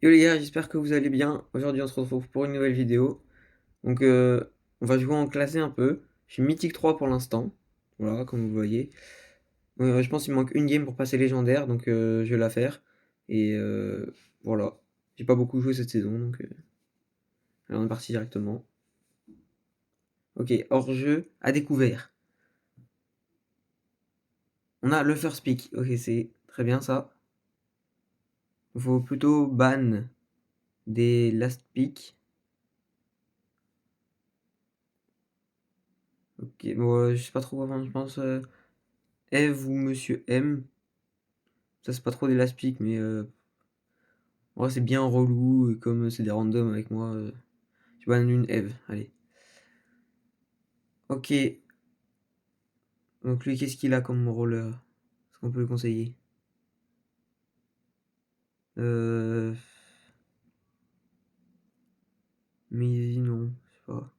Yo les gars, j'espère que vous allez bien. Aujourd'hui, on se retrouve pour une nouvelle vidéo. Donc, on va jouer en classé un peu. Je suis mythique 3 pour l'instant. Voilà, comme vous voyez. Je pense qu'il me manque une game pour passer légendaire, donc je vais la faire. Et voilà. J'ai pas beaucoup joué cette saison, donc allez, on est parti directement. Ok, hors-jeu à découvert. On a le first pick. Ok, c'est très bien ça. Il faut plutôt ban des last pick. Ok, bon, je sais pas trop, enfin, je pense Eve ou Monsieur M. Ça, c'est pas trop des last pick, mais en vrai, c'est bien relou. Et comme c'est des randoms avec moi, tu bannes une Eve. Allez. Ok. Donc, lui, qu'est-ce qu'il a comme roller? Est-ce qu'on peut le conseiller? Euh. Mais non, je sais pas.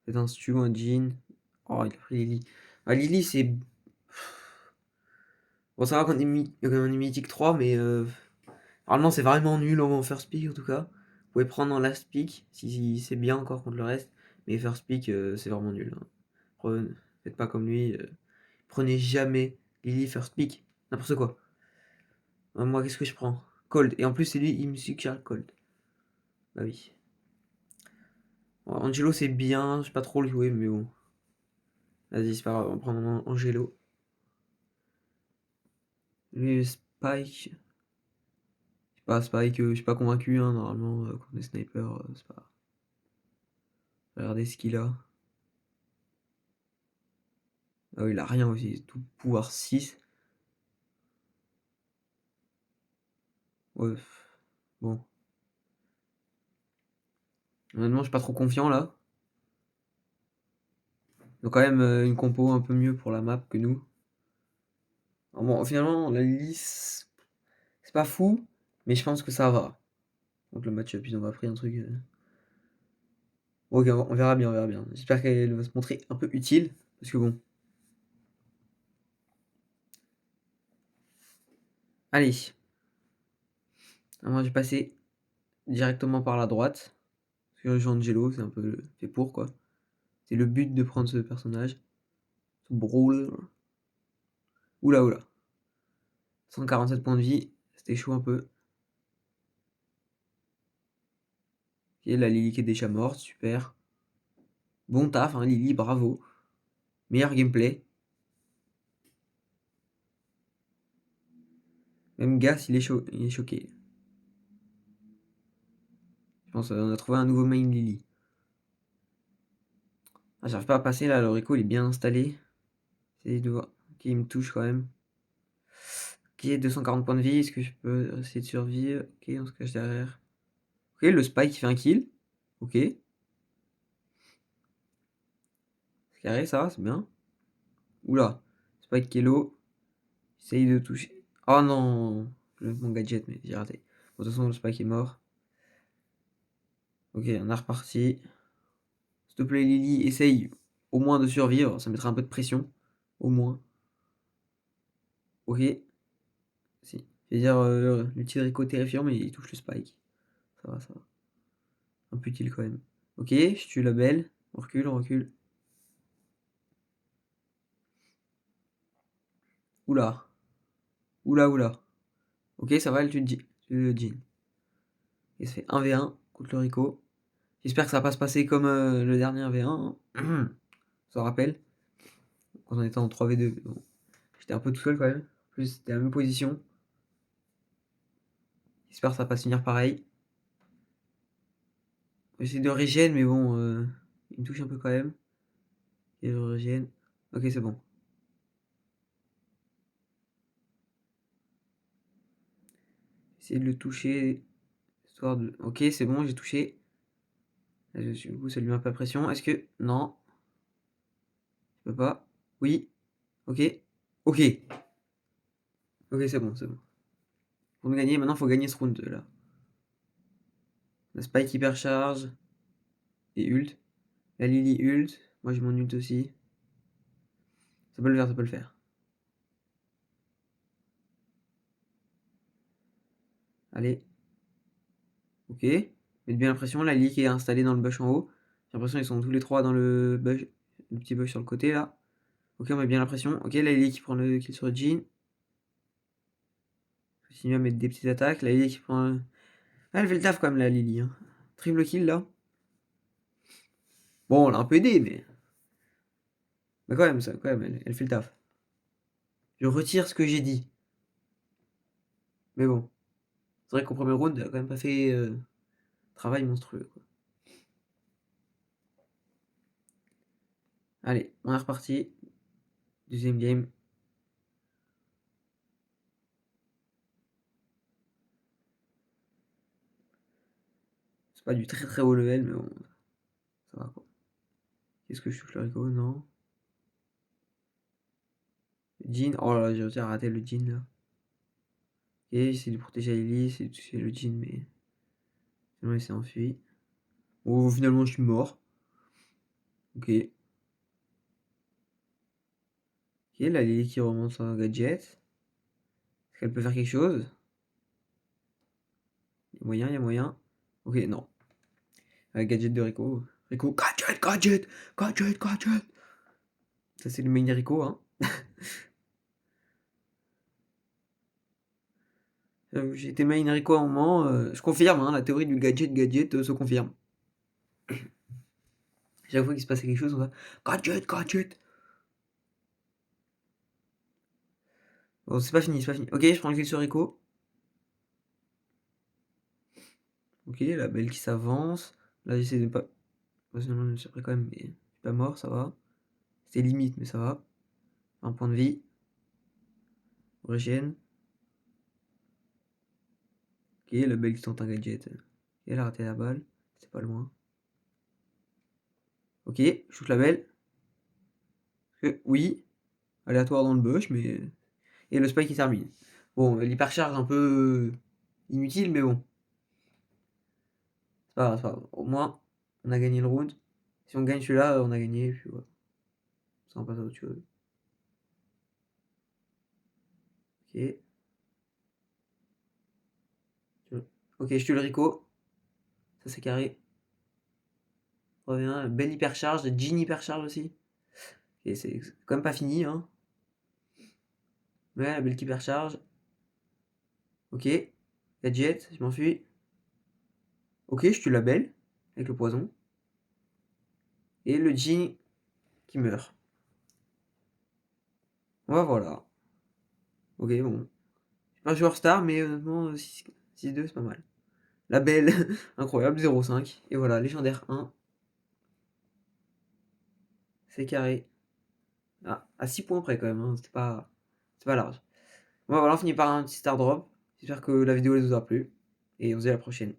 C'est un Stu, un Jean. Oh, il a pris Lily. Ah, Lily, c'est. Bon, ça va qu'on est, qu'on est mythique 3, mais. Normalement, c'est vraiment nul en first pick, en tout cas. Vous pouvez prendre en last pick, si c'est bien encore contre le reste. Mais first pick, c'est vraiment nul, hein. Faites pas comme lui. Prenez jamais Lily first pick. N'importe quoi. Moi, qu'est-ce que je prends? Cold. Et en plus, c'est lui, il me suggère Cold. Bah oui. Bon, Angelo, c'est bien. Je sais pas trop le jouer, mais bon. Vas-y, c'est pas grave. On prend Angelo. Lui, Spike. Je sais pas, Spike, je suis pas convaincu, hein, normalement, contre les snipers, c'est pas. Regardez ce qu'il a. Ah oui, il a rien aussi. Tout pouvoir 6. Ouais. Bon. Honnêtement, je suis pas trop confiant là. Donc, quand même, une compo un peu mieux pour la map que nous. Alors bon, finalement, la liste, c'est pas fou, mais je pense que ça va. Donc le match-up, ils ont pas pris un truc. Ok, on verra bien, on verra bien. J'espère qu'elle va se montrer un peu utile. Parce que bon. Allez. Moi, je vais passer directement par la droite. Parce que Jean Angelo, c'est un peu fait pour quoi. C'est le but de prendre ce personnage. Ce brawl. Oula, oula. 147 points de vie. C'était chaud un peu. Et la Lily qui est déjà morte, super. Bon taf, hein, Lily, bravo. Meilleur gameplay. Même Gas, il est choqué. Je pense qu'on a trouvé un nouveau main Lily. Ah, j'arrive pas à passer là, le Rico il est bien installé. Essayer de voir. Ok, il me touche quand même. Ok, 240 points de vie, est-ce que je peux essayer de survivre? Ok, on se cache derrière. Ok, le Spike qui fait un kill. Ok. C'est carré ça, c'est bien. Oula. Spike qui est low. Essaye de toucher. Oh non! Mon gadget, mais j'ai raté. Bon, de toute façon, le Spike est mort. Ok, on a reparti. S'il te plaît, Lily, essaye au moins de survivre. Ça mettra un peu de pression. Au moins. Ok. Si. C'est-à-dire, le petit Rico terrifiant, mais il touche le Spike. Ça va, ça va. Un peu utile quand même. Ok, je tue la belle. On recule, on recule. Oula. Oula, oula. Ok, ça va, elle tue le Jean. Et ça fait 1v1 contre le Rico. J'espère que ça va pas se passer comme le dernier 1v1, hein. Ça rappelle. Quand on était en 3v2. Bon. J'étais un peu tout seul quand même. En plus, c'était la même position. J'espère que ça va pas se finir pareil. J'essaie de régène, mais bon, il me touche un peu quand même. Et je régène. Ok, c'est bon. Essayer de le toucher. Histoire de. Ok, c'est bon, j'ai touché. Du coup, ça lui met un peu la pression. Est-ce que. Non, je peux pas. Oui. Ok. Ok. Ok, c'est bon, c'est bon. Pour nous gagner, maintenant, faut gagner ce round là. La Spike hypercharge. Et ult. La Lily ult. Moi, j'ai mon ult aussi. Ça peut le faire, ça peut le faire. Allez. Ok. Mettez bien la pression. La Lily qui est installée dans le bush en haut. J'ai l'impression qu'ils sont tous les trois dans le bush. Le petit bush sur le côté là. Ok, on met bien la pression. Ok, la Lily qui prend le kill sur le Jean. Continue à mettre des petites attaques. La Lily qui prend. Ah, elle fait le taf quand même, la Lily. Hein. Triple kill là. Bon, on l'a un peu aidé, mais quand même, ça, quand même, elle fait le taf. Je retire ce que j'ai dit. Mais bon. C'est vrai qu'au premier round, elle a quand même pas fait travail monstrueux. Quoi. Allez, on est reparti. Deuxième game. C'est pas du très très haut level, mais bon, ça va quoi. Qu'est-ce que je touche le Rico? Non. Le Jean. Oh là là, j'ai raté le Jean là. Ok, c'est de protéger Lily, c'est de toucher le Jean, mais finalement il s'est enfui. Oh, finalement je suis mort. Ok. Ok, la Lily qui remonte son gadget. Est-ce qu'elle peut faire quelque chose? Il y a moyen, il y a moyen. Ok, non. Gadget de Rico. Rico, gadget, gadget, gadget, gadget. Ça c'est le main Rico, hein. J'ai été main Rico à un moment. Je confirme, hein, la théorie du gadget se confirme. Chaque fois qu'il se passait quelque chose, on va gadget, gadget. Bon, c'est pas fini, c'est pas fini. Ok, je prends le kill sur Rico. Ok, la belle qui s'avance. Là, j'essaie de pas. Sinon, je suis après quand même, mais je suis pas mort, ça va. C'est limite, mais ça va. Un point de vie. Régène. Ok, la belle qui tente un gadget. Et elle a raté la balle. C'est pas loin. Ok, je shoot la belle. Oui, aléatoire dans le bush, mais. Et le spike qui termine. Bon, l'hypercharge un peu inutile, mais bon. C'est pas grave, c'est pas grave. Au moins, on a gagné le round. Si on gagne celui-là, on a gagné. Puis voilà. Ça va pas à autre chose. Ok. Ok, je tue le Rico. Ça c'est carré. Revient. Belle hypercharge. Jean hypercharge aussi. Et c'est quand même pas fini, hein. Ouais, la belle hypercharge. Ok. Gadget, je m'enfuis. Ok, je tue la belle. Avec le poison. Et le Jean qui meurt. Ouais, voilà. Ok, bon. Je suis pas un joueur star, mais honnêtement, 6-2, c'est pas mal. La belle, incroyable, 0,5. Et voilà, légendaire 1. C'est carré. Ah, à 6 points près quand même, hein. C'est pas large. Bon, voilà, on finit par un petit star drop. J'espère que la vidéo elle vous aura plu. Et on se dit à la prochaine.